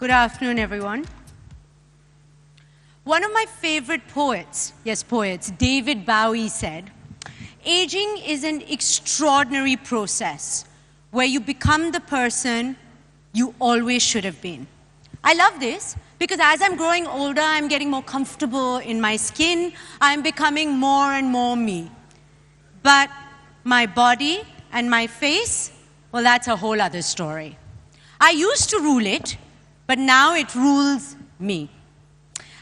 Good afternoon, everyone. One of my favorite poets, David Bowie said, aging is an extraordinary process where you become the person you always should have been. I love this because as I'm growing older, I'm getting more comfortable in my skin. I'm becoming more and more me. But my body and my face, well, that's a whole other story. I used to rule it, but now it rules me.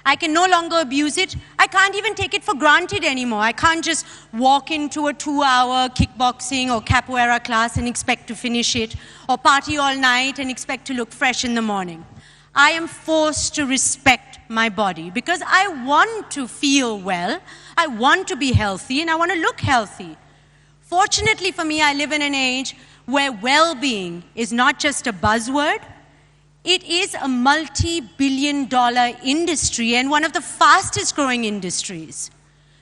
I can no longer abuse it. I can't even take it for granted anymore. I can't just walk into a 2-hour kickboxing or capoeira class and expect to finish it, or party all night and expect to look fresh in the morning. I am forced to respect my body because I want to feel well, I want to be healthy, and I want to look healthy. Fortunately for me, I live in an age where well-being is not just a buzzword. It is a multi-billion-dollar industry and one of the fastest growing industries.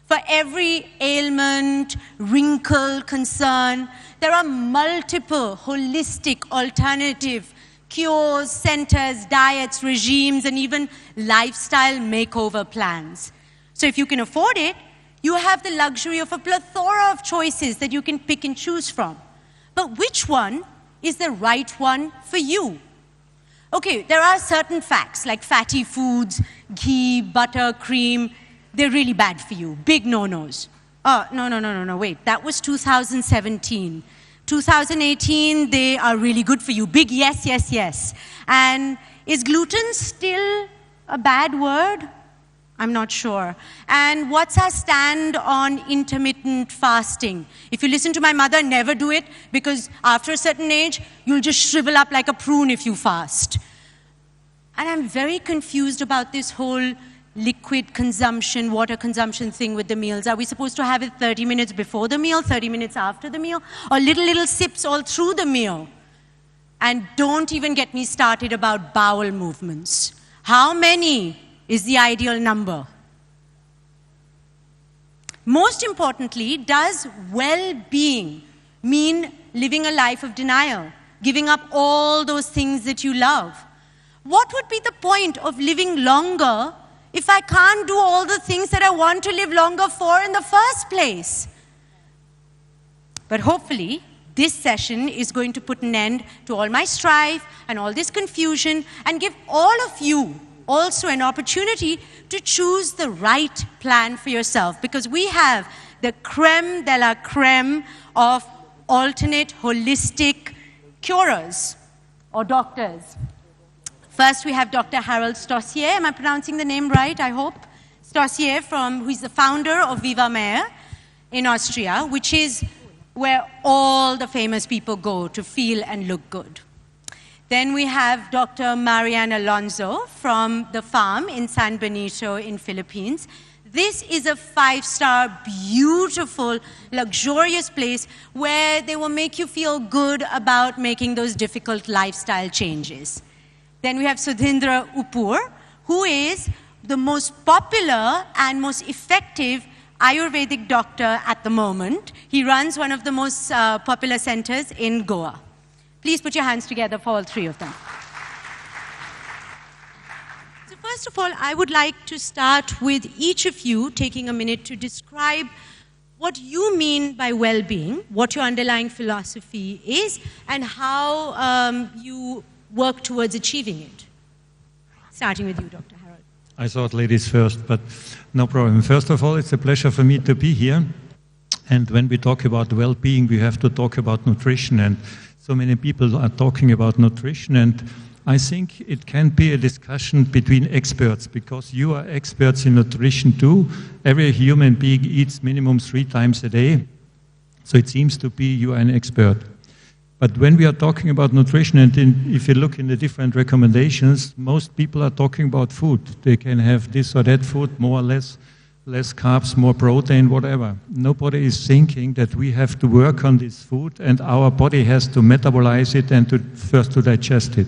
For every ailment, wrinkle, concern, there are multiple holistic, alternative cures, centers, diets, regimes, and even lifestyle makeover plans. So if you can afford it, you have the luxury of a plethora of choices that you can pick and choose from. But which one is the right one for you? Okay, there are certain facts like fatty foods, ghee, butter, cream. They're really bad for you. Big no-nos. Oh, no, wait. That was 2017. 2018, they are really good for you. Big yes. And is gluten still a bad word? I'm not sure. And what's our stand on intermittent fasting? If you listen to my mother, never do it because after a certain age, you'll just shrivel up like a prune if you fast. And I'm very confused about this whole liquid consumption, water consumption thing with the meals. Are we supposed to have it 30 minutes before the meal, 30 minutes after the meal, or little sips all through the meal? And don't even get me started about bowel movements. How many is the ideal number? Most importantly, does well-being mean living a life of denial, giving up all those things that you love? What would be the point of living longer if I can't do all the things that I want to live longer for in the first place? But hopefully, this session is going to put an end to all my strife and all this confusion and give all of you also an opportunity to choose the right plan for yourself, because we have the creme de la creme of alternate holistic curers or doctors. First, we have Dr. Harald Stossier. Am I pronouncing the name right, I hope? Stossier, who is the founder of VIVAMAYR in Austria, which is where all the famous people go to feel and look good. Then we have Dr. Marian Alonzo from the farm in San Benito in Philippines. This is a 5-star, beautiful, luxurious place where they will make you feel good about making those difficult lifestyle changes. Then we have Sudhindra Uppoor, who is the most popular and most effective Ayurvedic doctor at the moment. He runs one of the most popular centers in Goa. Please put your hands together for all three of them. So first of all, I would like to start with each of you taking a minute to describe what you mean by well-being, what your underlying philosophy is, and how you work towards achieving it. Starting with you, Dr. Harald. I thought ladies first, but no problem. First of all, it's a pleasure for me to be here. And when we talk about well-being, we have to talk about nutrition. And so many people are talking about nutrition, and I think it can be a discussion between experts, because you are experts in nutrition too. Every human being eats minimum 3 times a day, so it seems to be you are an expert. But when we are talking about nutrition, and if you look in the different recommendations, most people are talking about food. They can have this or that food, more or less carbs, more protein, whatever. Nobody is thinking that we have to work on this food and our body has to metabolize it and first to digest it.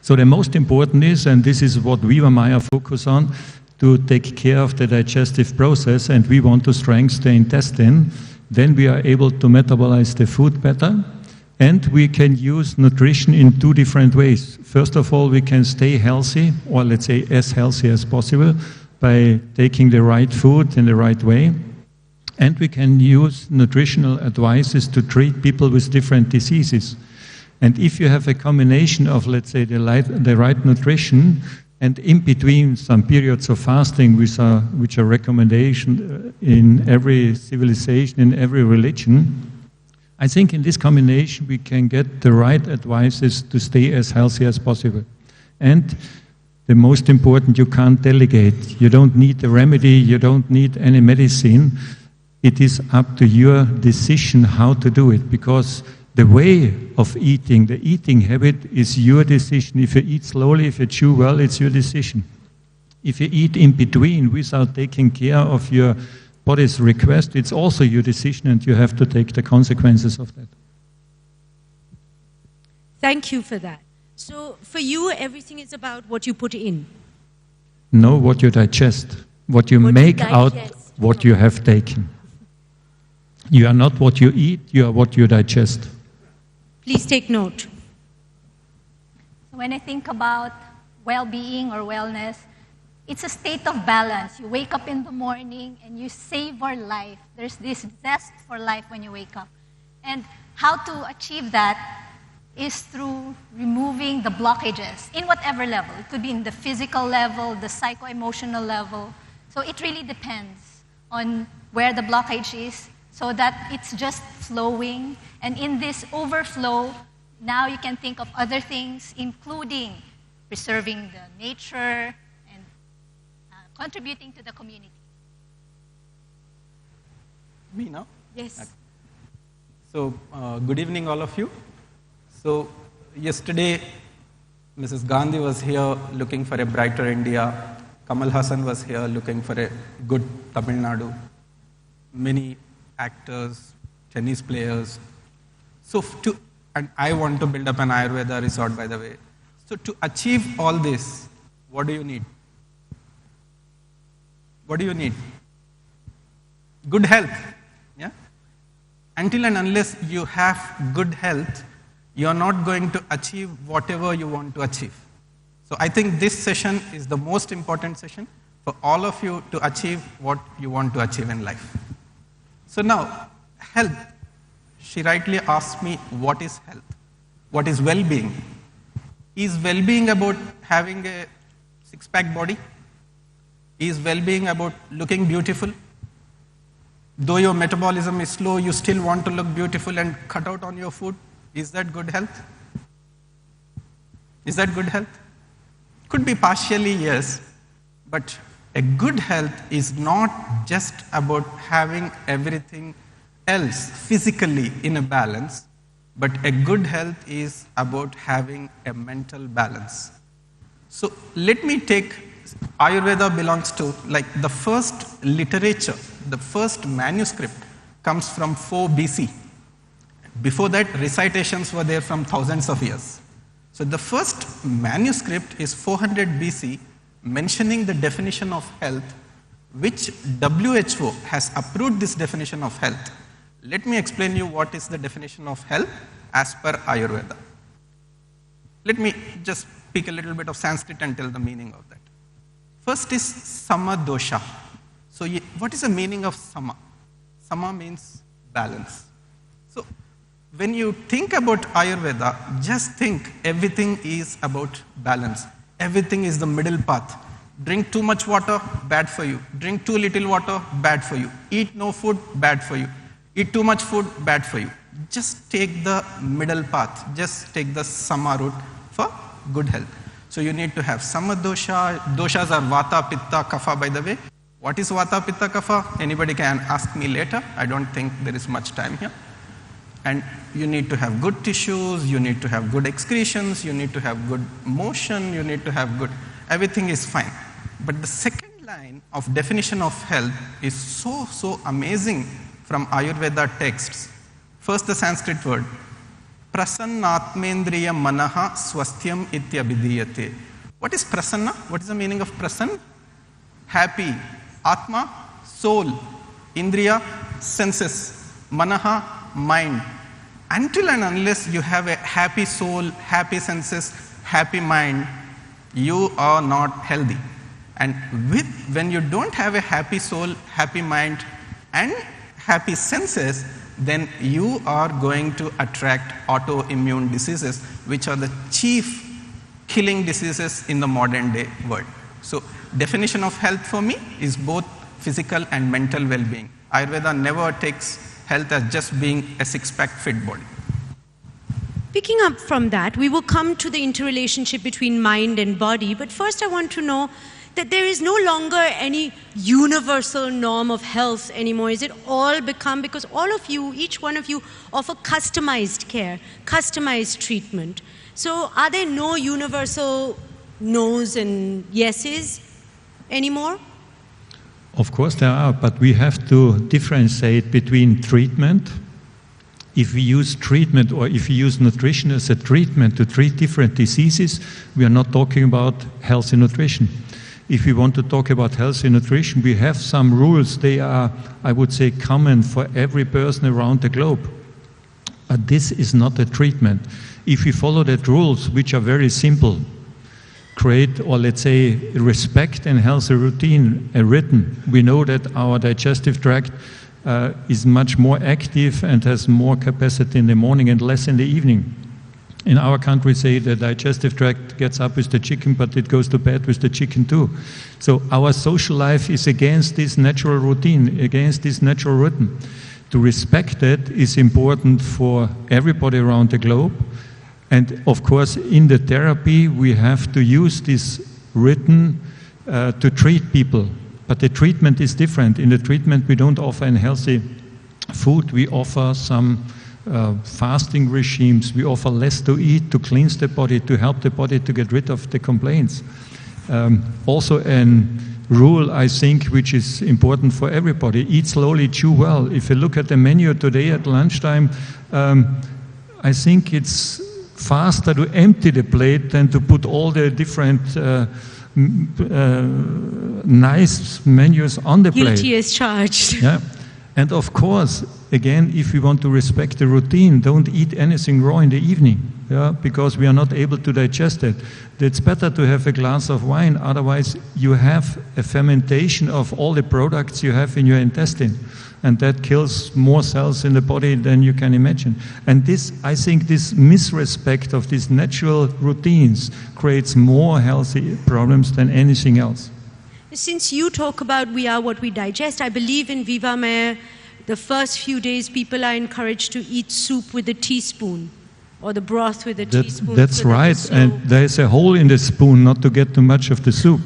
So the most important is, and this is what VIVAMAYR focus on, to take care of the digestive process, and we want to strengthen the intestine. Then we are able to metabolize the food better, And we can use nutrition in two different ways. First of all, we can stay healthy, or let's say as healthy as possible, by taking the right food in the right way. And we can use nutritional advices to treat people with different diseases. And if you have a combination of, let's say, the right nutrition, and in between some periods of fasting, which are recommendations in every civilization, in every religion, I think in this combination we can get the right advices to stay as healthy as possible. And the most important, you can't delegate. You don't need a remedy, you don't need any medicine. It is up to your decision how to do it, because the way of eating, the eating habit, is your decision. If you eat slowly, if you chew well, it's your decision. If you eat in between without taking care of your body's request, it's also your decision, and you have to take the consequences of that. Thank you for that. So for you, everything is about what you put in? No, what you digest. What you make out what you have taken. You are not what you eat, you are what you digest. Please take note. When I think about well-being or wellness, it's a state of balance. You wake up in the morning and you savor life. There's this zest for life when you wake up. And how to achieve that is through removing the blockages in whatever level. It could be in the physical level, the psycho-emotional level. So it really depends on where the blockage is, so that it's just flowing. And in this overflow, now you can think of other things, including preserving the nature, contributing to the community. Me now? Yes. Okay. So, good evening all of you. So, yesterday, Mrs. Gandhi was here looking for a brighter India. Kamal Hassan was here looking for a good Tamil Nadu. Many actors, tennis players. So, and I want to build up an Ayurveda resort, by the way. So, to achieve all this, what do you need? What do you need? Good health. Yeah? Until and unless you have good health, you are not going to achieve whatever you want to achieve. So I think this session is the most important session for all of you to achieve what you want to achieve in life. So now, health. She rightly asked me, what is health? What is well-being? Is well-being about having a six-pack body? Is well-being about looking beautiful? Though your metabolism is slow, you still want to look beautiful and cut out on your food? Is that good health? Is that good health? Could be partially, yes. But a good health is not just about having everything else physically in a balance, but a good health is about having a mental balance. So let me take, Ayurveda belongs to, like the first literature, the first manuscript comes from 4 BC. Before that, recitations were there from thousands of years. So the first manuscript is 400 BC, mentioning the definition of health, which WHO has approved this definition of health. Let me explain you what is the definition of health as per Ayurveda. Let me just speak a little bit of Sanskrit and tell the meaning of that. First is sama dosha. So what is the meaning of sama? Sama means balance. So when you think about Ayurveda, just think everything is about balance. Everything is the middle path. Drink too much water, bad for you. Drink too little water, bad for you. Eat no food, bad for you. Eat too much food, bad for you. Just take the middle path. Just take the sama route for good health. So you need to have sama dosha. Doshas are vata, pitta, kapha, by the way. What is vata, pitta, kapha? Anybody can ask me later. I don't think there is much time here. And you need to have good tissues, you need to have good excretions, you need to have good motion, you need to have good, everything is fine. But the second line of definition of health is so amazing from Ayurveda texts. First the Sanskrit word, prasannatmendriya manaha swasthyam ityabhidiyate. What is prasanna? What is the meaning of prasanna? Happy. Atma, soul. Indriya, senses. Manaha, mind. until and unless you have a happy soul, happy senses, happy mind, you are not healthy. And when you don't have a happy soul, happy mind, and happy senses, then you are going to attract autoimmune diseases, which are the chief killing diseases in the modern day world. So, definition of health for me is both physical and mental well-being. Ayurveda never takes health as just being a six-pack fit body. Picking up from that, we will come to the interrelationship between mind and body, but first I want to know that there is no longer any universal norm of health anymore. Is it all become, because all of you, each one of you, offer customized care, customized treatment. So are there no universal no's and yeses anymore? Of course there are, but we have to differentiate between treatment. If we use treatment or if we use nutrition as a treatment to treat different diseases, we are not talking about healthy nutrition. If we want to talk about healthy nutrition, we have some rules. They are, I would say, common for every person around the globe. But this is not a treatment. If we follow that rules, which are very simple, create, or let's say, respect and healthy routine, a rhythm, we know that our digestive tract is much more active and has more capacity in the morning and less in the evening. In our country, say the digestive tract gets up with the chicken, but it goes to bed with the chicken too. So our social life is against this natural routine, against this natural rhythm. To respect that is important for everybody around the globe. And of course, in the therapy, we have to use this rhythm to treat people. But the treatment is different. In the treatment, we don't offer unhealthy food. We offer some fasting regimes. We offer less to eat, to cleanse the body, to help the body to get rid of the complaints. Also a rule, I think, which is important for everybody: eat slowly, chew well. If you look at the menu today at lunchtime, I think it's faster to empty the plate than to put all the different nice menus on the plate. Guilty as charged. Yeah. And of course, again, if we want to respect the routine, don't eat anything raw in the evening, because we are not able to digest it. It's better to have a glass of wine, otherwise you have a fermentation of all the products you have in your intestine. And that kills more cells in the body than you can imagine. And this, I think, this misrespect of these natural routines creates more healthy problems than anything else. Since you talk about we are what we digest, I believe in VIVAMAYR, the first few days people are encouraged to eat soup with a teaspoon, or the broth with a teaspoon. That's right, and there's a hole in the spoon not to get too much of the soup.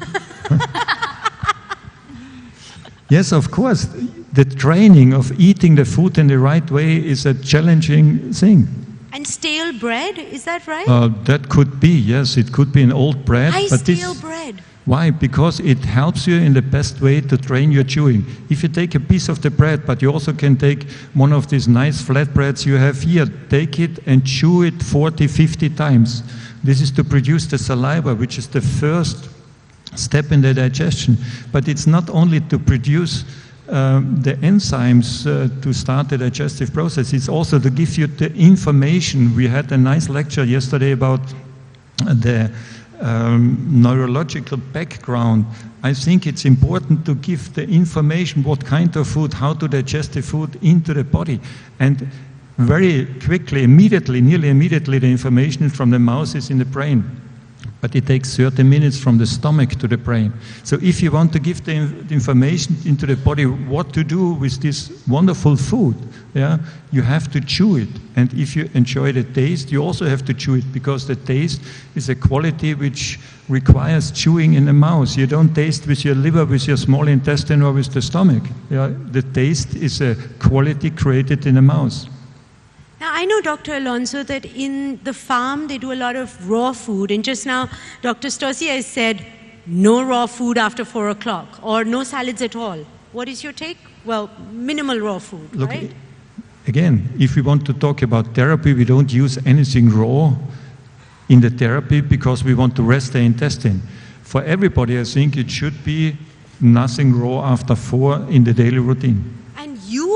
Yes, of course, the training of eating the food in the right way is a challenging thing. And stale bread, is that right? That could be, yes, it could be an old bread. Stale bread. Why? Because it helps you in the best way to train your chewing. If you take a piece of the bread, but you also can take one of these nice flatbreads you have here, take it and chew it 40, 50 times. This is to produce the saliva, which is the first step in the digestion. But it's not only to produce the enzymes to start the digestive process, it's also to give you the information. We had a nice lecture yesterday about the neurological background. I think it's important to give the information, what kind of food, how to digest the food into the body. And very quickly, immediately, nearly immediately, the information from the mouth is in the brain. But it takes 30 minutes from the stomach to the brain. So if you want to give the information into the body what to do with this wonderful food, you have to chew it. And if you enjoy the taste, you also have to chew it, because the taste is a quality which requires chewing in the mouth. You don't taste with your liver, with your small intestine, or with the stomach. The taste is a quality created in the mouth. Now, I know, Dr. Alonzo, that in the farm they do a lot of raw food, and just now Dr. Stossier said no raw food after 4 o'clock, or no salads at all. What is your take? Well, minimal raw food, Look, right? Again, if we want to talk about therapy, we don't use anything raw in the therapy because we want to rest the intestine. For everybody, I think it should be nothing raw after 4 in the daily routine. And you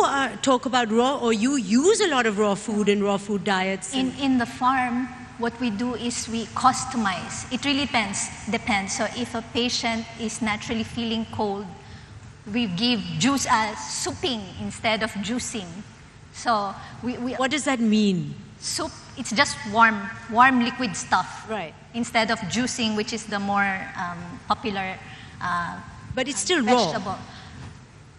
talk about raw, or you use a lot of raw food and raw food diets? In the farm, what we do is we customize. It really depends. So if a patient is naturally feeling cold, we give juice as souping instead of juicing. So what does that mean? Soup, it's just warm liquid stuff. Right. Instead of juicing, which is the more popular but it's still vegetable. raw.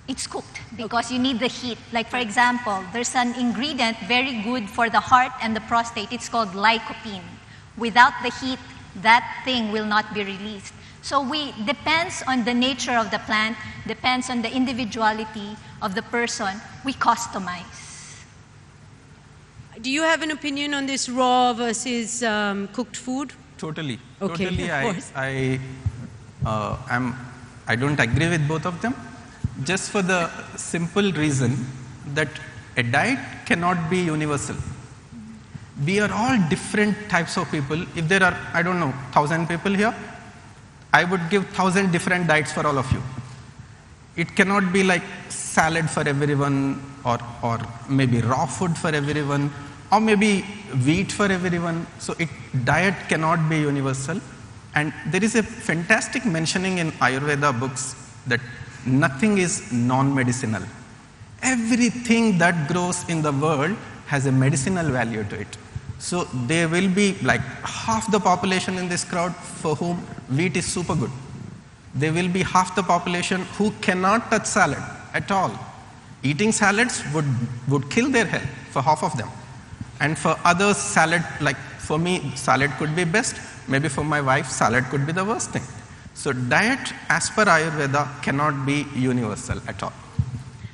It's cooked because you need the heat. Like for example, there's an ingredient very good for the heart and the prostate. It's called lycopene. Without the heat, that thing will not be released. So depends on the nature of the plant, depends on the individuality of the person, we customize. Do you have an opinion on this raw versus cooked food? Totally. Okay, Totally. of course. I don't agree with both of them, just for the simple reason that a diet cannot be universal. We are all different types of people. If there are, 1,000 people here, I would give 1,000 different diets for all of you. It cannot be like salad for everyone, or maybe raw food for everyone, or maybe wheat for everyone. So diet cannot be universal. And there is a fantastic mentioning in Ayurveda books that nothing is non-medicinal. Everything that grows in the world has a medicinal value to it. So there will be like half the population in this crowd for whom wheat is super good. There will be half the population who cannot touch salad at all. Eating salads would kill their health for half of them. And for others, salad, like for me, salad could be best. Maybe for my wife, salad could be the worst thing. So diet, as per Ayurveda, cannot be universal at all.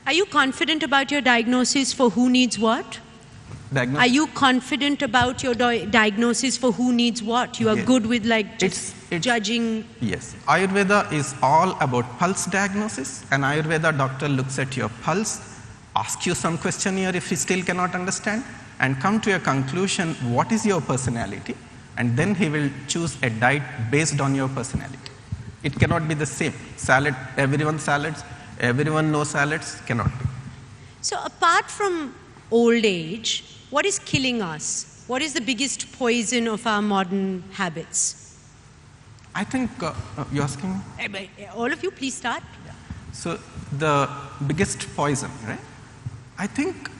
Are you confident about your diagnosis for who needs what? Diagnosis? Are you confident about your diagnosis for who needs what? You are good with like just judging? Yes. Ayurveda is all about pulse diagnosis. An Ayurveda doctor looks at your pulse, asks you some questionnaire if he still cannot understand, and come to a conclusion, what is your personality? And then he will choose a diet based on your personality. It cannot be the same. Salad, everyone salads, everyone no salads, cannot be. So apart from old age, what is killing us? What is the biggest poison of our modern habits? I think, you're asking? All of you, please start. Yeah. So the biggest poison, right? I think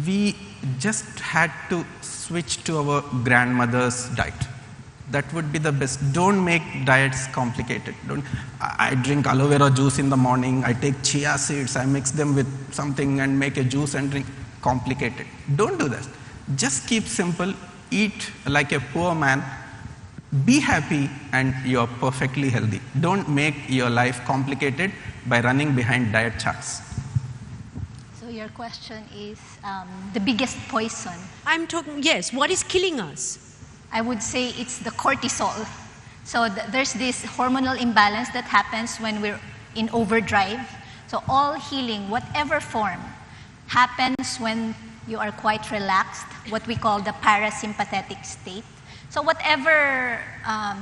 we just had to switch to our grandmother's diet. That would be the best. Don't make diets complicated. I drink aloe vera juice in the morning, I take chia seeds, I mix them with something and make a juice and drink. Complicated. Don't do that. Just keep simple, eat like a poor man, be happy, and you're perfectly healthy. Don't make your life complicated by running behind diet charts. So your question is the biggest poison. I'm talking, yes, what is killing us? I would say it's the cortisol. So there's this hormonal imbalance that happens when we're in overdrive. So all healing, whatever form, happens when you are quite relaxed, what we call the parasympathetic state. So whatever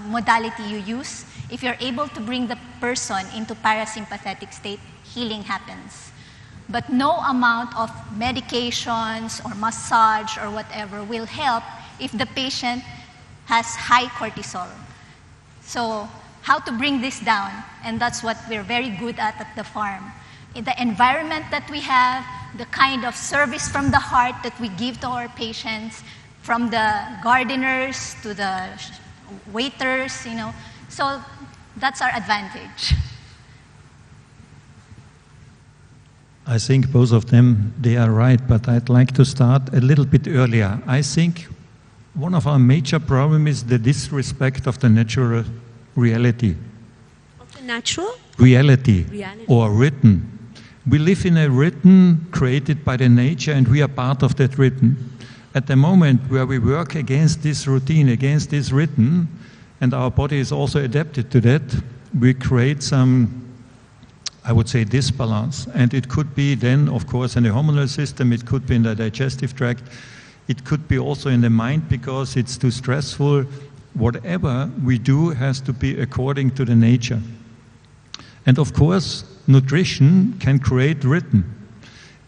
modality you use, if you're able to bring the person into parasympathetic state, healing happens. But no amount of medications or massage or whatever will help if the patient has high cortisol. So how to bring this down? And that's what we're very good at the farm. In the environment that we have, the kind of service from the heart that we give to our patients, from the gardeners to the waiters, So that's our advantage. I think both of them, they are right, but I'd like to start a little bit earlier. I think one of our major problems is the disrespect of the natural reality. Of the natural? Reality. Or written. We live in a written created by the nature, and we are part of that written. At the moment where we work against this routine, against this written, and our body is also adapted to that, we create some, I would say, disbalance. And it could be then, of course, in the hormonal system, it could be in the digestive tract, it could be also in the mind because it's too stressful. Whatever we do has to be according to the nature. And of course, nutrition can create rhythm.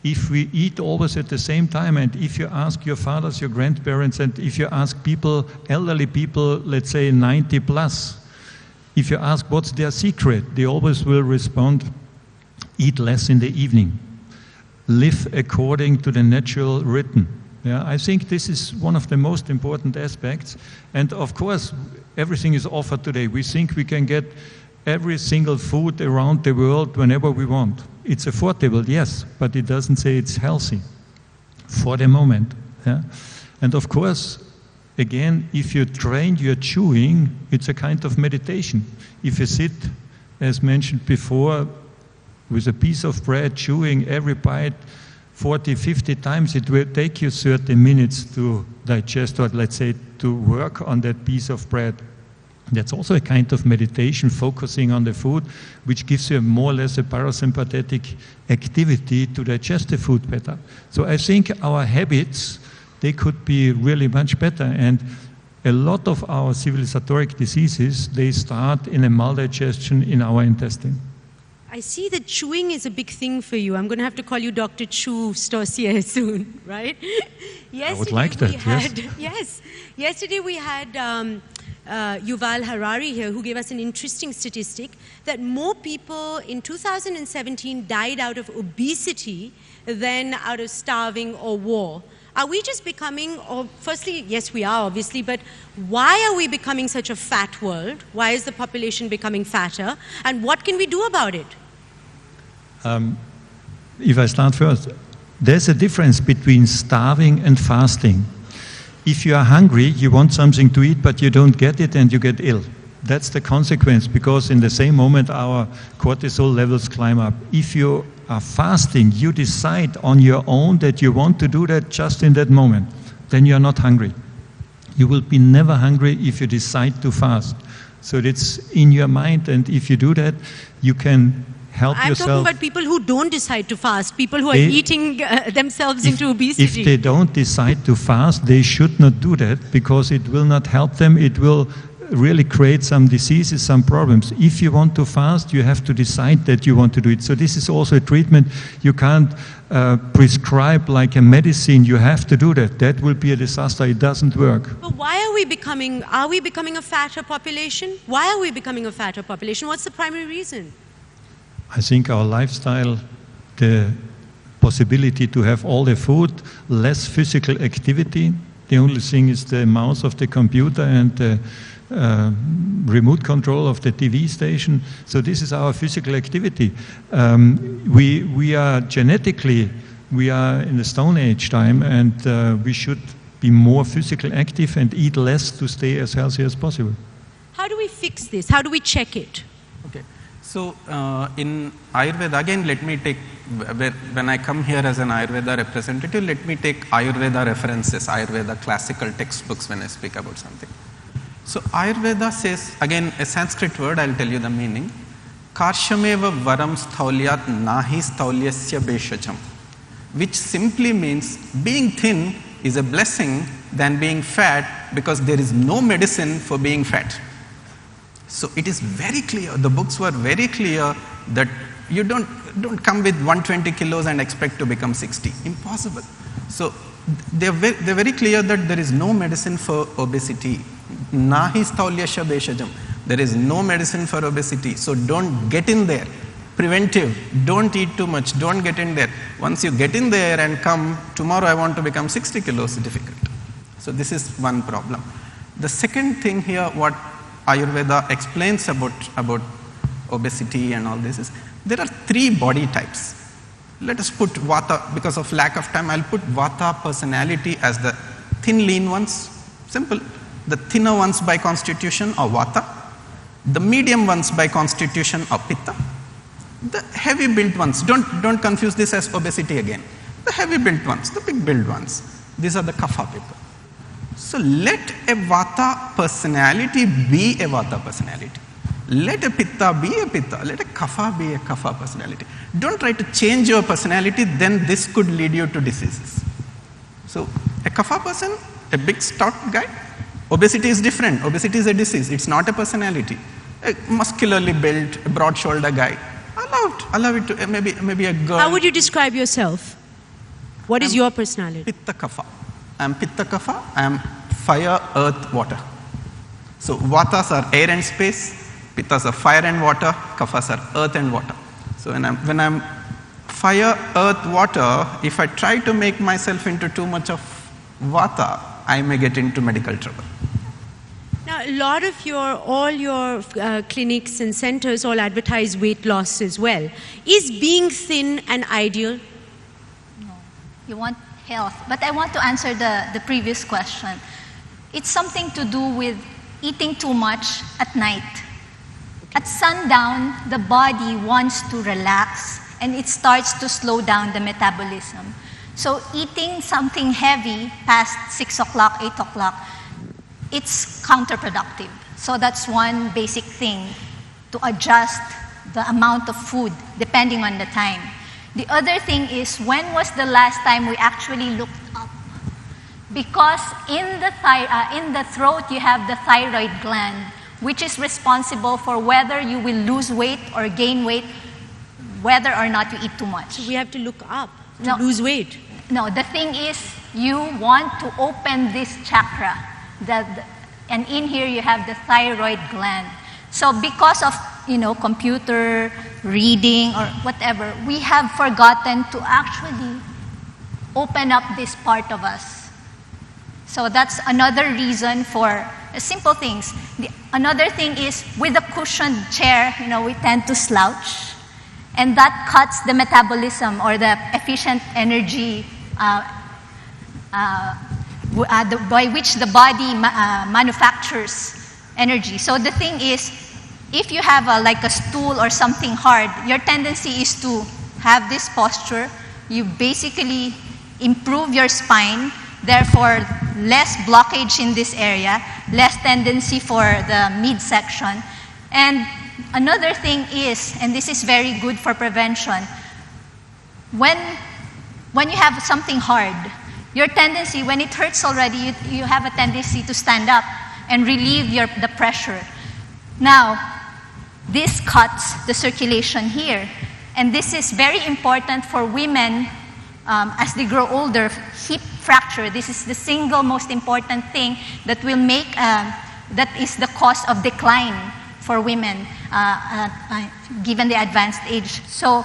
if we eat always at the same time, and if you ask your fathers, your grandparents, and if you ask people, elderly people, let's say 90 plus, if you ask what's their secret, they always will respond, eat less in the evening, live according to the natural rhythm. Yeah, I think this is one of the most important aspects. And of course, everything is offered today. We think we can get every single food around the world whenever we want. It's affordable, yes, but it doesn't say it's healthy for the moment. Yeah? And of course, again, if you train your chewing, it's a kind of meditation. If you sit, as mentioned before, with a piece of bread, chewing every bite 40, 50 times, it will take you 30 minutes to digest, or let's say to work on that piece of bread. That's also a kind of meditation, focusing on the food, which gives you more or less a parasympathetic activity to digest the food better. So I think our habits, they could be really much better. And a lot of our civilizatoric diseases, they start in a maldigestion in our intestine. I see that chewing is a big thing for you. I'm going to have to call you Dr. Chew Stossier soon, right? I would like that, yes. Yesterday we had Yuval Harari here, who gave us an interesting statistic that more people in 2017 died out of obesity than out of starving or war. Are we just becoming, or firstly, yes we are obviously, but why are we becoming such a fat world? Why is the population becoming fatter? And what can we do about it? If I start first, there's a difference between starving and fasting. If you are hungry, you want something to eat, but you don't get it and you get ill. That's the consequence, because in the same moment our cortisol levels climb up. If you are fasting, you decide on your own that you want to do that just in that moment, then you're not hungry. You will be never hungry if you decide to fast. So it's in your mind, and if you do that, you can help yourself. I'm talking about people who don't decide to fast, people who are eating themselves into obesity. If they don't decide to fast, they should not do that, because it will not help them. It will really create some diseases, some problems. If you want to fast, you have to decide that you want to do it. So this is also a treatment. You can't prescribe like a medicine. You have to do that. That will be a disaster. It doesn't work. But why are we becoming a fatter population? Why are we becoming a fatter population? What's the primary reason? I think our lifestyle, the possibility to have all the food, less physical activity. The only thing is the mouse of the computer and the remote control of the TV station. So this is our physical activity. We are genetically, we are in the Stone Age time, and we should be more physically active and eat less to stay as healthy as possible. How do we fix this? How do we check it? Okay. So in Ayurveda, again, let me take, when I come here as an Ayurveda representative, let me take Ayurveda references, Ayurveda classical textbooks when I speak about something. So Ayurveda says, again a Sanskrit word, I'll tell you the meaning. Karshameva varam staulyat nahi staulyasya beshajam, which simply means being thin is a blessing than being fat, because there is no medicine for being fat. So it is very clear, the books were very clear that you don't come with 120 kilos and expect to become 60. Impossible. So they're very clear that there is no medicine for obesity. Nahi staulyasya beshajam. There is no medicine for obesity. So don't get in there. Preventive. Don't eat too much. Don't get in there. Once you get in there and come, tomorrow I want to become 60 kilos, difficult. So this is one problem. The second thing here, what Ayurveda explains about obesity and all this is, there are 3 body types. Let us put Vata, because of lack of time, I'll put Vata personality as the thin, lean ones. Simple. The thinner ones by constitution are Vata. The medium ones by constitution are Pitta. The heavy built ones, don't confuse this as obesity again. The heavy built ones, the big built ones, these are the Kapha people. So let a Vata personality be a Vata personality. Let a Pitta be a Pitta. Let a Kapha be a Kapha personality. Don't try to change your personality, then this could lead you to diseases. So a Kapha person, a big stout guy, obesity is different. Obesity is a disease. It's not a personality. A muscularly built, broad shoulder guy, allow it to maybe a girl. How would you describe yourself? What is your personality? Pitta Kapha. I'm Pitta Kapha. I'm fire, earth, water. So Vatas are air and space, Pittas are fire and water, Kaphas are earth and water. So when I'm fire, earth, water, if I try to make myself into too much of Vata, I may get into medical trouble. Now, a lot of all your clinics and centers all advertise weight loss as well. Is being thin an ideal? No. You want health. But I want to answer the previous question. It's something to do with eating too much at night. At sundown, the body wants to relax and it starts to slow down the metabolism. So eating something heavy past 6 o'clock, 8 o'clock, it's counterproductive. So that's one basic thing, to adjust the amount of food depending on the time. The other thing is, when was the last time we actually looked up? Because in the throat you have the thyroid gland, which is responsible for whether you will lose weight or gain weight, whether or not you eat too much. So we have to look up to lose weight. No, the thing is, you want to open this chakra. And in here you have the thyroid gland. So because of computer, reading, or whatever, we have forgotten to actually open up this part of us. So that's another reason for simple things. Another thing is, with a cushioned chair, we tend to slouch. And that cuts the metabolism or the efficient energy by which the body manufactures energy. So the thing is, if you have like a stool or something hard, your tendency is to have this posture. You basically improve your spine, therefore less blockage in this area, less tendency for the midsection. And another thing is, and this is very good for prevention, when you have something hard, your tendency, when it hurts already, you have a tendency to stand up and relieve the pressure. Now, this cuts the circulation here. And this is very important for women as they grow older. Hip fracture, this is the single most important thing that will make, that is the cause of decline for women given the advanced age. So,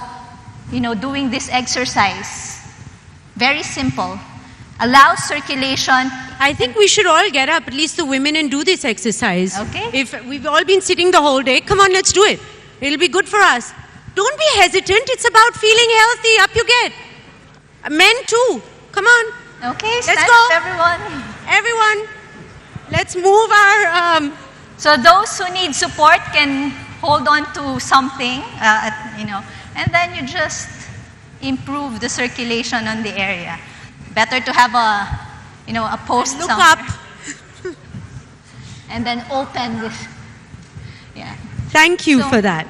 doing this exercise, very simple, allows circulation. I think we should all get up, at least the women, and do this exercise. Okay. If we've all been sitting the whole day, come on, let's do it. It'll be good for us. Don't be hesitant. It's about feeling healthy. Up you get. Men too. Come on. Okay, let's go. Everyone. Everyone. Let's move our... So those who need support can hold on to something, and then you just improve the circulation on the area. Better to have a post look somewhere. Up. And then open this. Yeah. Thank you for that.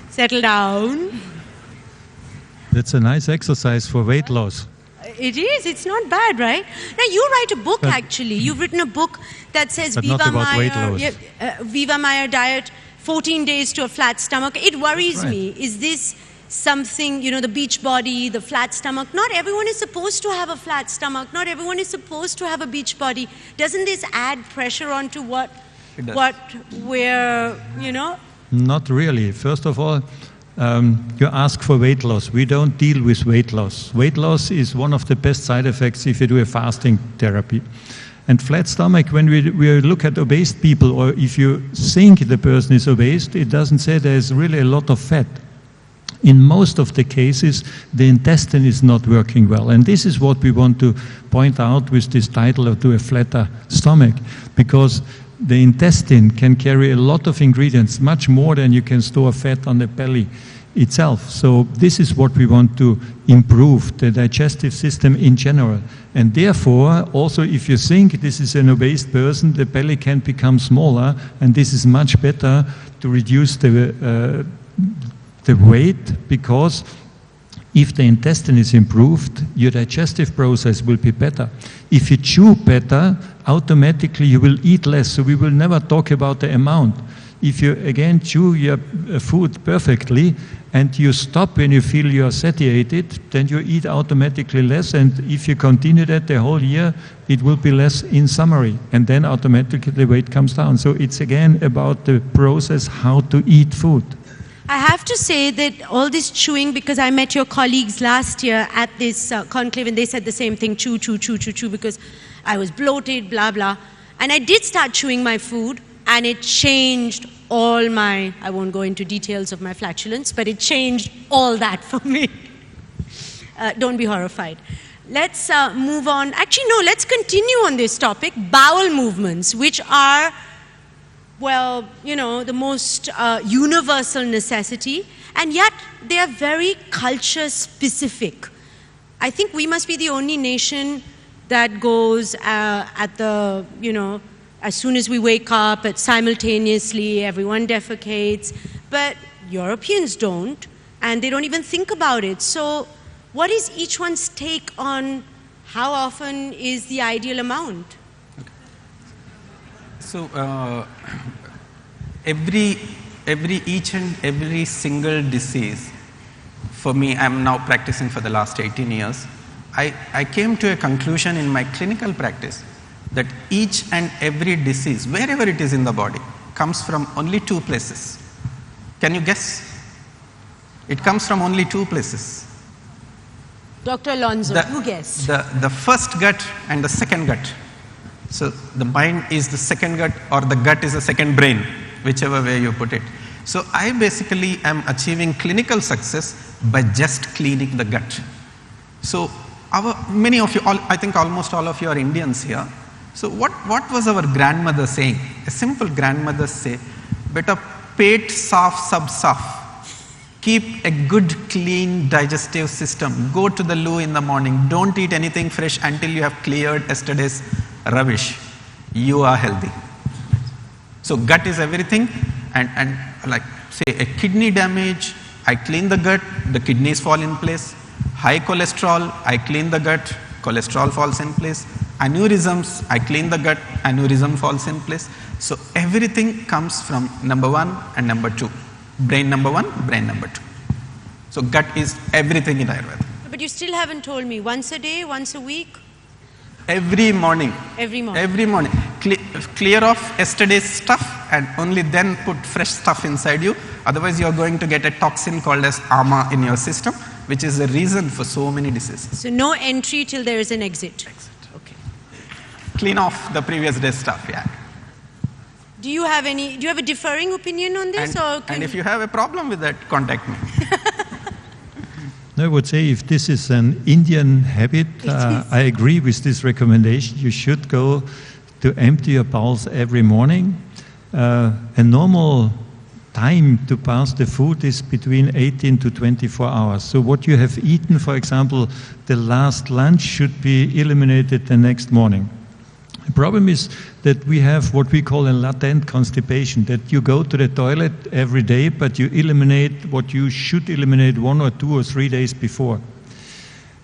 Settle down. That's a nice exercise for weight loss. It is. It's not bad, right? Now, you write a book, actually. You've written a book that says VIVAMAYR diet, 14 days to a flat stomach. It worries me. Is this something, the beach body, the flat stomach? Not everyone is supposed to have a flat stomach. Not everyone is supposed to have a beach body. Doesn't this add pressure onto what we're, Not really. First of all, you ask for weight loss. We don't deal with weight loss. Weight loss is one of the best side effects if you do a fasting therapy. And flat stomach, when we look at obese people, or if you think the person is obese, it doesn't say there's really a lot of fat. In most of the cases, the intestine is not working well. And this is what we want to point out with this title of To a Flatter Stomach, because the intestine can carry a lot of ingredients, much more than you can store fat on the belly itself. So this is what we want to improve, the digestive system in general. And therefore, also if you think this is an obese person, the belly can become smaller, and this is much better to reduce the weight, because if the intestine is improved, your digestive process will be better. If you chew better, automatically you will eat less. So we will never talk about the amount. if you again chew your food perfectly and you stop when you feel you are satiated, then you eat automatically less, and if you continue that the whole year, it will be less in summary, and then automatically the weight comes down. So it's again about the process how to eat food. I have to say that all this chewing, because I met your colleagues last year at this conclave and they said the same thing, chew, chew, chew, chew, chew, because I was bloated, blah, blah. And I did start chewing my food, and it changed all my, I won't go into details of my flatulence, but it changed all that for me. Don't be horrified. Let's move on. Actually, no, let's continue on this topic, bowel movements, which are, well, you know, the most universal necessity, and yet they are very culture specific. I think we must be the only nation that goes at the, you know, as soon as we wake up, simultaneously, everyone defecates, but Europeans don't, and they don't even think about it. So what is each one's take on how often is the ideal amount? So each and every single disease, for me, I'm now practicing for the last 18 years, I came to a conclusion in my clinical practice that each and every disease, wherever it is in the body, comes from only two places. Can you guess? It comes from only two places. Dr. Alonzo, you guess. The first gut and the second gut. So the mind is the second gut, or the gut is the second brain, whichever way you put it. So I basically am achieving clinical success by just cleaning the gut. So many of you, I think almost all of you are Indians here. So what was our grandmother saying? A simple grandmother say, "Beta pet saaf sab saaf." Keep a good clean digestive system. Go to the loo in the morning. Don't eat anything fresh until you have cleared yesterday's rubbish. You are healthy. So gut is everything, and like say a kidney damage, I clean the gut, the kidneys fall in place. High cholesterol, I clean the gut, cholesterol falls in place. Aneurysms, I clean the gut, aneurysm falls in place. So everything comes from number one and number two. Brain number one, brain number two. So gut is everything in Ayurveda. But you still haven't told me, once a day, once a week? Every morning. Every morning. Every morning. Clear off yesterday's stuff and only then put fresh stuff inside you. Otherwise you are going to get a toxin called as ama in your system, which is the reason for so many diseases. So no entry till there is an exit. Okay. Clean off the previous day's stuff, yeah. Do you have a differing opinion on this? And if you have a problem with that, contact me. I would say if this is an Indian habit, I agree with this recommendation. You should go to empty your bowels every morning. A normal time to pass the food is between 18 to 24 hours. So what you have eaten, for example, the last lunch should be eliminated the next morning. The problem is that we have what we call a latent constipation, that you go to the toilet every day, but you eliminate what you should eliminate 1 or 2 or 3 days before.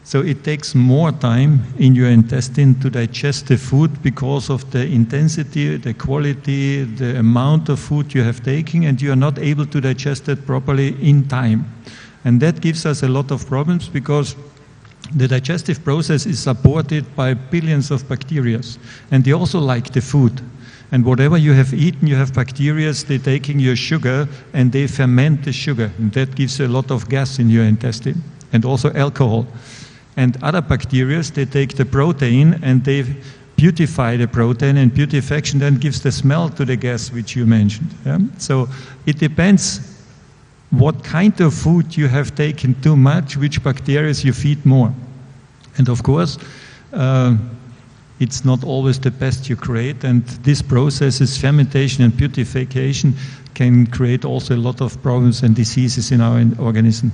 So it takes more time in your intestine to digest the food because of the intensity, the quality, the amount of food you have taken, and you are not able to digest it properly in time. And that gives us a lot of problems because the digestive process is supported by billions of bacteria, and they also like the food. And whatever you have eaten, you have bacteria, they're taking your sugar and they ferment the sugar. And that gives you a lot of gas in your intestine, and also alcohol. And other bacteria, they take the protein and they beautify the protein, and beautification then gives the smell to the gas which you mentioned. Yeah? So it depends what kind of food you have taken too much, which bacteria you feed more. And of course, it's not always the best you create, and this processes, fermentation and beautification, can create also a lot of problems and diseases in our organism.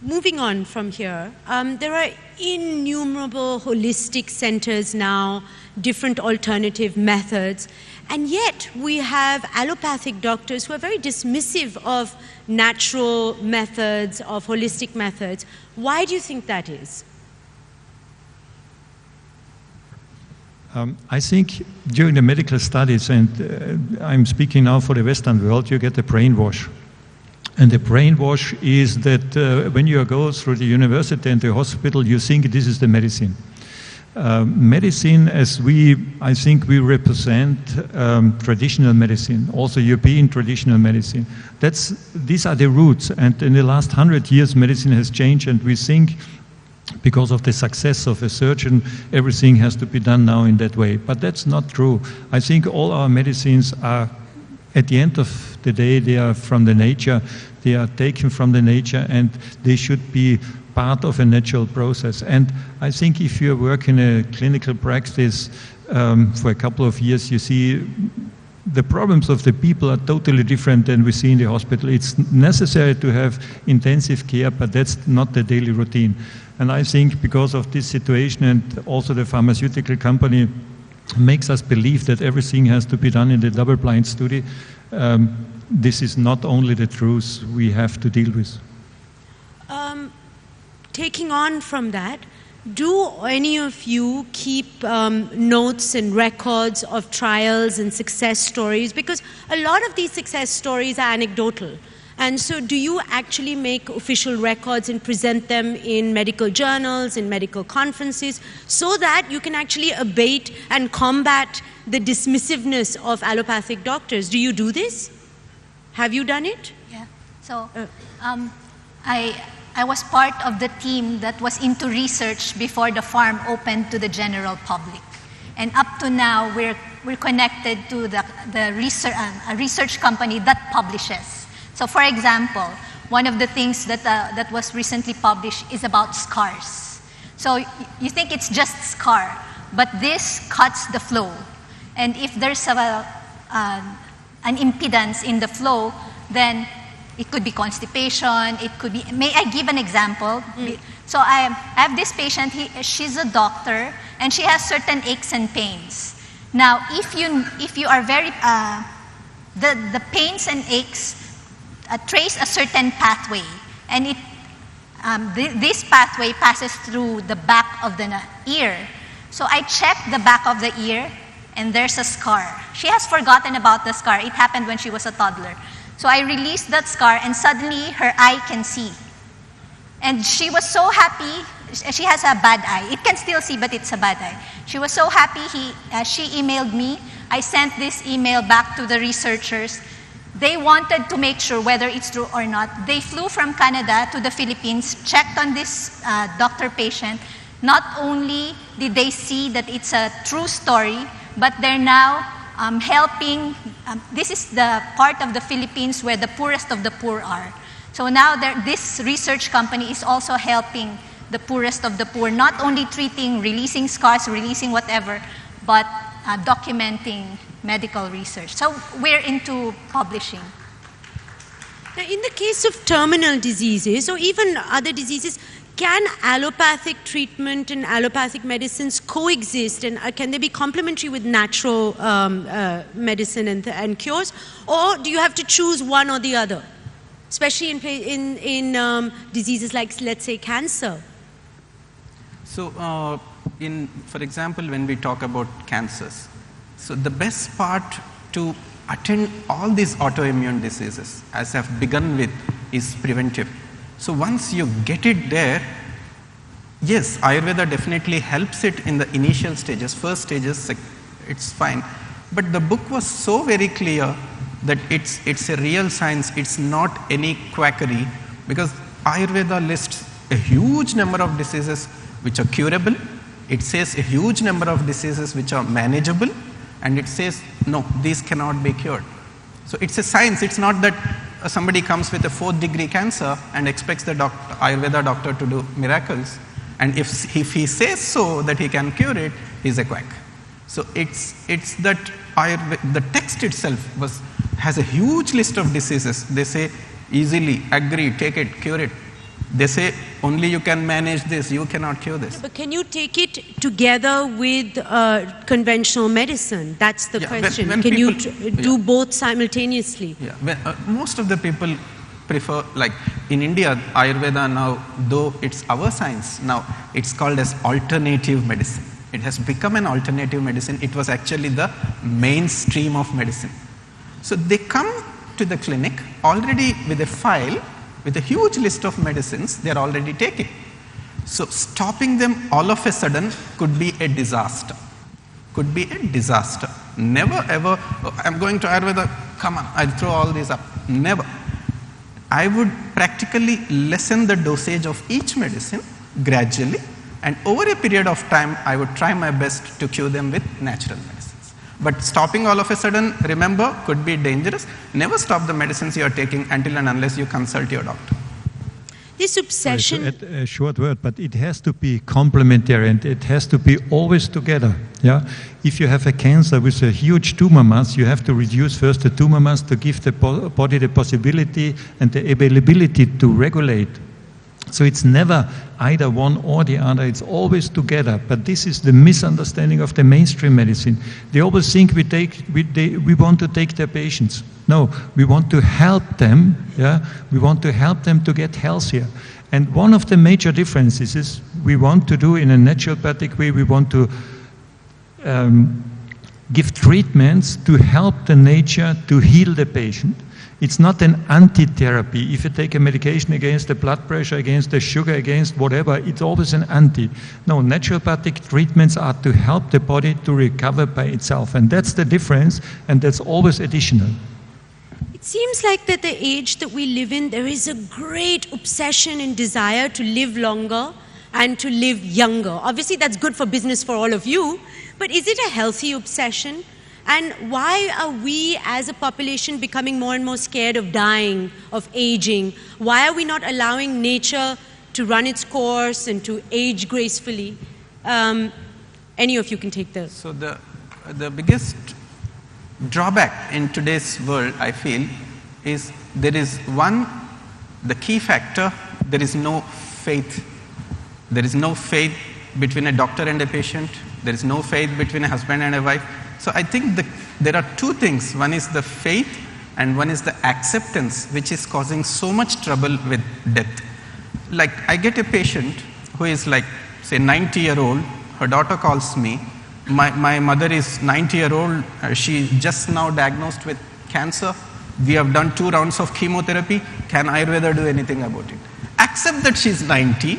Moving on from here, there are innumerable holistic centers now, different alternative methods, and yet we have allopathic doctors who are very dismissive of natural methods, of holistic methods. Why do you think that is? I think during the medical studies, and I'm speaking now for the Western world, you get a brainwash. And the brainwash is that when you go through the university and the hospital, you think this is the medicine. Medicine, I think we represent traditional medicine, also European traditional medicine. These are the roots, and in the last 100 years, medicine has changed, and we think because of the success of a surgeon, everything has to be done now in that way. But that's not true. I think all our medicines are, at the end of the day, they are from the nature, they are taken from the nature, and they should be part of a natural process. And I think if you work in a clinical practice for a couple of years, you see the problems of the people are totally different than we see in the hospital. It's necessary to have intensive care, but that's not the daily routine. And I think because of this situation, and also the pharmaceutical company makes us believe that everything has to be done in the double-blind study, this is not only the truth we have to deal with. Taking on from that, do any of you keep notes and records of trials and success stories? Because a lot of these success stories are anecdotal. And so do you actually make official records and present them in medical journals, in medical conferences, so that you can actually abate and combat the dismissiveness of allopathic doctors? Do you do this? Have you done it? Yeah. So I was part of the team that was into research before the farm opened to the general public. And up to now, we're connected to a research company that publishes. So for example, one of the things that was recently published is about scars. So you think it's just scar, but this cuts the flow. And if there's an impedance in the flow, then it could be constipation, it could be, may I give an example? So I have this patient, she's a doctor, and she has certain aches and pains. Now, if you are very, the pains and aches trace a certain pathway, and this pathway passes through the back of the ear. So I checked the back of the ear, and there's a scar. She has forgotten about the scar. It happened when she was a toddler. So I released that scar, and suddenly her eye can see. And she was so happy. She has a bad eye. It can still see, but it's a bad eye. She was so happy. She emailed me. I sent this email back to the researchers. They wanted to make sure whether it's true or not. They flew from Canada to the Philippines, checked on this doctor patient. Not only did they see that it's a true story, but they're now helping. This is the part of the Philippines where the poorest of the poor are. So now this research company is also helping the poorest of the poor, not only treating, releasing scars, releasing whatever, but documenting medical research. So we're into publishing. Now, in the case of terminal diseases or even other diseases, can allopathic treatment and allopathic medicines coexist, and can they be complementary with natural medicine and cures, or do you have to choose one or the other, especially in diseases like, let's say, cancer? So, for example, when we talk about cancers, so the best part to attend all these autoimmune diseases, as I've begun with, is preventive. So once you get it there, yes, Ayurveda definitely helps it in the initial stages, first stages, it's fine. But the book was so very clear that it's a real science, it's not any quackery, because Ayurveda lists a huge number of diseases which are curable, it says a huge number of diseases which are manageable, and it says, no, these cannot be cured. So it's a science, it's not that somebody comes with a 4th degree cancer and expects the Ayurveda doctor to do miracles, and if he says so that he can cure it, he's a quack. So it's that the text itself has a huge list of diseases. They say easily, agree, take it, cure it. They say only you can manage this, you cannot cure this. But can you take it together with conventional medicine? That's the question. When can people, you do both simultaneously? Yeah, most of the people prefer, like in India, Ayurveda now, though it's our science, now it's called as alternative medicine. It has become an alternative medicine. It was actually the mainstream of medicine. So they come to the clinic already with a file, with a huge list of medicines they are already taking. So stopping them all of a sudden could be a disaster. Could be a disaster. Never ever, oh, I'm going to Ayurveda, come on, I'll throw all these up. Never. I would practically lessen the dosage of each medicine gradually, and over a period of time, I would try my best to cure them with natural medicines. But stopping all of a sudden, remember, could be dangerous. Never stop the medicines you are taking until and unless you consult your doctor. This obsession... Sorry to add a short word, but it has to be complementary and it has to be always together. Yeah? If you have a cancer with a huge tumor mass, you have to reduce first the tumor mass to give the body the possibility and the availability to regulate. So it's never either one or the other, it's always together. But this is the misunderstanding of the mainstream medicine. They always think we want to take their patients. No, we want to help them, yeah? We want to help them to get healthier. And one of the major differences is we want to do in a naturopathic way, we want to give treatments to help the nature to heal the patient. It's not an anti-therapy. If you take a medication against the blood pressure, against the sugar, against whatever, it's always an anti. No, naturopathic treatments are to help the body to recover by itself. And that's the difference, and that's always additional. It seems like that the age that we live in, there is a great obsession and desire to live longer and to live younger. Obviously, that's good for business for all of you, but is it a healthy obsession? And why are we as a population becoming more and more scared of dying, of aging? Why are we not allowing nature to run its course and to age gracefully? Any of you can take this. So the biggest drawback in today's world, I feel, is there is the key factor, there is no faith. There is no faith between a doctor and a patient. There is no faith between a husband and a wife. So I think there are two things. One is the faith and one is the acceptance, which is causing so much trouble with death. Like I get a patient who is like, say 90-year-old, her daughter calls me, my mother is 90-year-old, she just now diagnosed with cancer, we have done 2 rounds of chemotherapy, can Ayurveda do anything about it? Accept that she's 90,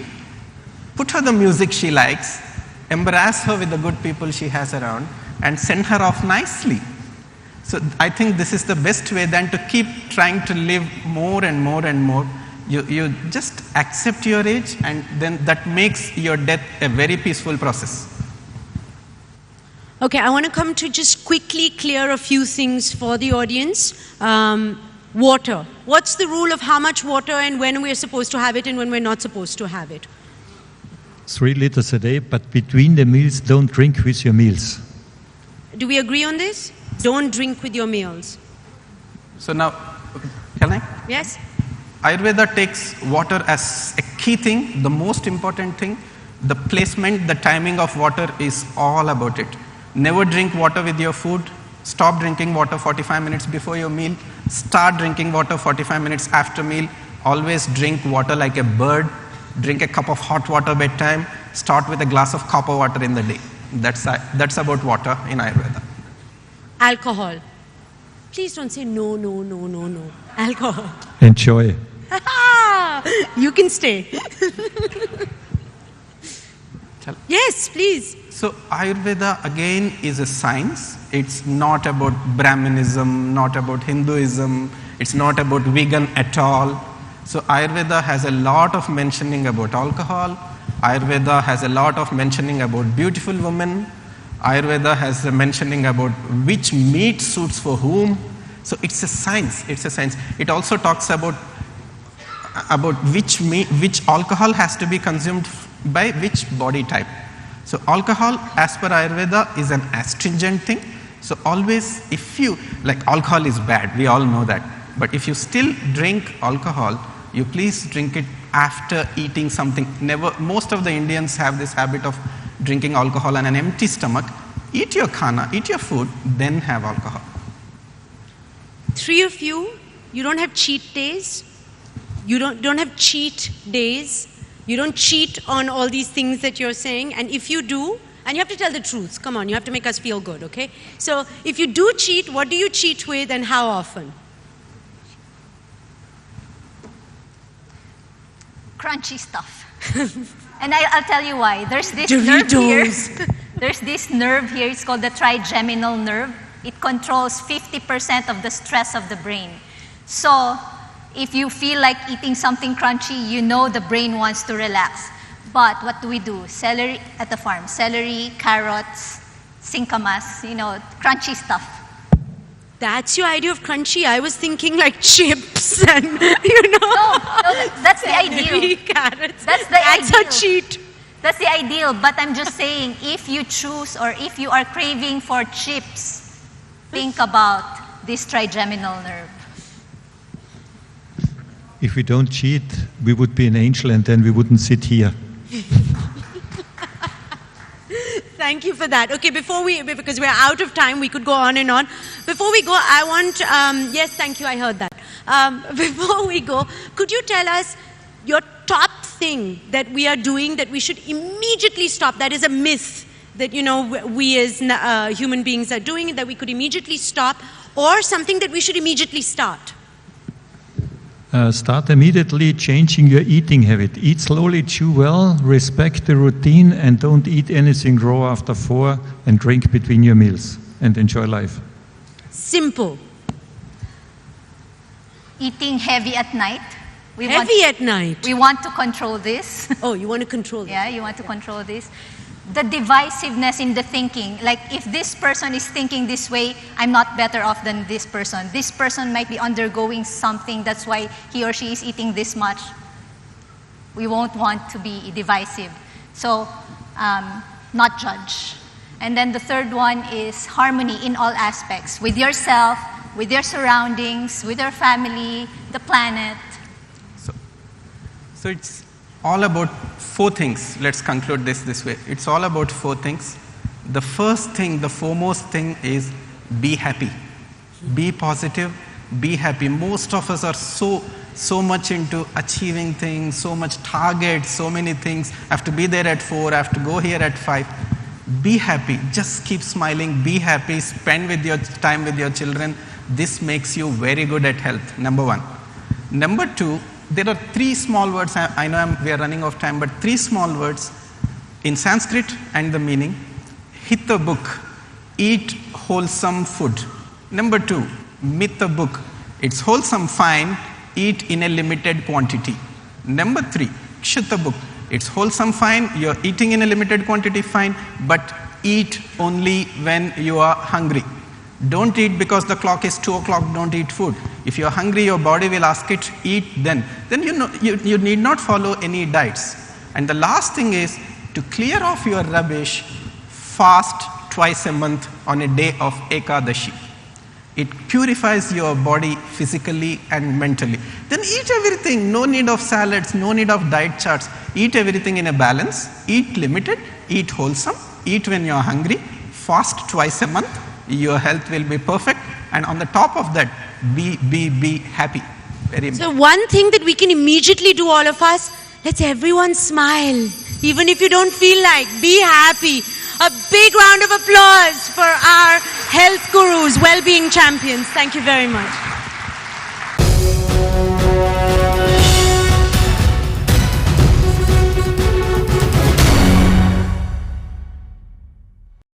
put her the music she likes, embrace her with the good people she has around, and send her off nicely. So I think this is the best way than to keep trying to live more and more and more. You just accept your age, and then that makes your death a very peaceful process. Okay, I want to come to just quickly clear a few things for the audience. Water. What's the rule of how much water and when we're supposed to have it and when we're not supposed to have it? 3 liters a day, but between the meals, don't drink with your meals. Do we agree on this? Don't drink with your meals. So now, can I? Yes? Ayurveda takes water as a key thing, the most important thing. The placement, the timing of water is all about it. Never drink water with your food. Stop drinking water 45 minutes before your meal. Start drinking water 45 minutes after meal. Always drink water like a bird. Drink a cup of hot water bedtime. Start with a glass of copper water in the day. That's about water in Ayurveda. Alcohol. Please don't say no, no, no, no, no. Alcohol. Enjoy. You can stay. Yes, please. So Ayurveda again is a science. It's not about Brahmanism, not about Hinduism. It's not about vegan at all. So Ayurveda has a lot of mentioning about alcohol. Ayurveda has a lot of mentioning about beautiful women. Ayurveda has a mentioning about which meat suits for whom. So it's a science. It's a science. It also talks about which alcohol has to be consumed by which body type. So alcohol, as per Ayurveda, is an astringent thing. So always, if you, like alcohol is bad, we all know that. But if you still drink alcohol, you please drink it after eating something. Never, most of the Indians have this habit of drinking alcohol on an empty stomach. Eat your khana, eat your food, then have alcohol. 3 of you, you don't have cheat days. You don't have cheat days. You don't cheat on all these things that you're saying. And if you do, And you have to tell the truth. Come on, you have to make us feel good, okay? So if you do cheat, what do you cheat with and how often? Crunchy stuff. And I'll tell you why. There's this nerve here. There's this nerve here. It's called the trigeminal nerve. It controls 50% of the stress of the brain. So if you feel like eating something crunchy, you know the brain wants to relax. But what do? Celery at the farm. Celery, carrots, sincamas, crunchy stuff. That's your idea of crunchy? I was thinking like chips and, No, that's the ideal. Carrots. That's a cheat. That's the ideal, but I'm just saying, if you choose or if you are craving for chips, think about this trigeminal nerve. If we don't cheat, we would be an angel and then we wouldn't sit here. Thank you for that. Okay, because we're out of time, we could go on and on. Before we go, I want, yes, thank you, I heard that. Before we go, could you tell us your top thing that we are doing that we should immediately stop? That is a myth that, we as human beings are doing, that we could immediately stop, or something that we should immediately start? Start immediately changing your eating habit. Eat slowly, chew well, respect the routine, and don't eat anything raw after 4, and drink between your meals, and enjoy life. Simple. Eating heavy at night. At night? We want to control this. Oh, you want to control this? Yeah, you want to control this. The divisiveness in the thinking, like if this person is thinking this way, I'm not better off than this person. This person might be undergoing something, that's why he or she is eating this much. We won't want to be divisive. So, not judge. And then the third one is harmony in all aspects, with yourself, with your surroundings, with your family, the planet. So it's all about 4 things. Let's conclude this way. It's all about 4 things. The first thing, the foremost thing is be happy. Be positive, be happy. Most of us are so much into achieving things, so much targets, so many things. I have to be there at 4, I have to go here at 5. Be happy. Just keep smiling, be happy, spend with your time with your children. This makes you very good at health, number 1. Number 2, there are 3 small words. I know we are running out of time, but 3 small words in Sanskrit and the meaning. Hita book, eat wholesome food. Number 2, Mita book, it's wholesome, fine, eat in a limited quantity. Number 3, Kshita book, it's wholesome, fine, you're eating in a limited quantity, fine, but eat only when you are hungry. Don't eat because the clock is 2 o'clock, don't eat food. If you're hungry, your body will ask it, eat then. Then you need not follow any diets. And the last thing is to clear off your rubbish, fast twice a month on a day of Ekadashi. It purifies your body physically and mentally. Then eat everything, no need of salads, no need of diet charts. Eat everything in a balance, eat limited, eat wholesome, eat when you're hungry, fast twice a month. Your health will be perfect, and on the top of that, be happy. Very important. So one thing that we can immediately do, all of us, let's everyone smile. Even if you don't feel like, be happy. A big round of applause for our health gurus, well-being champions. Thank you very much.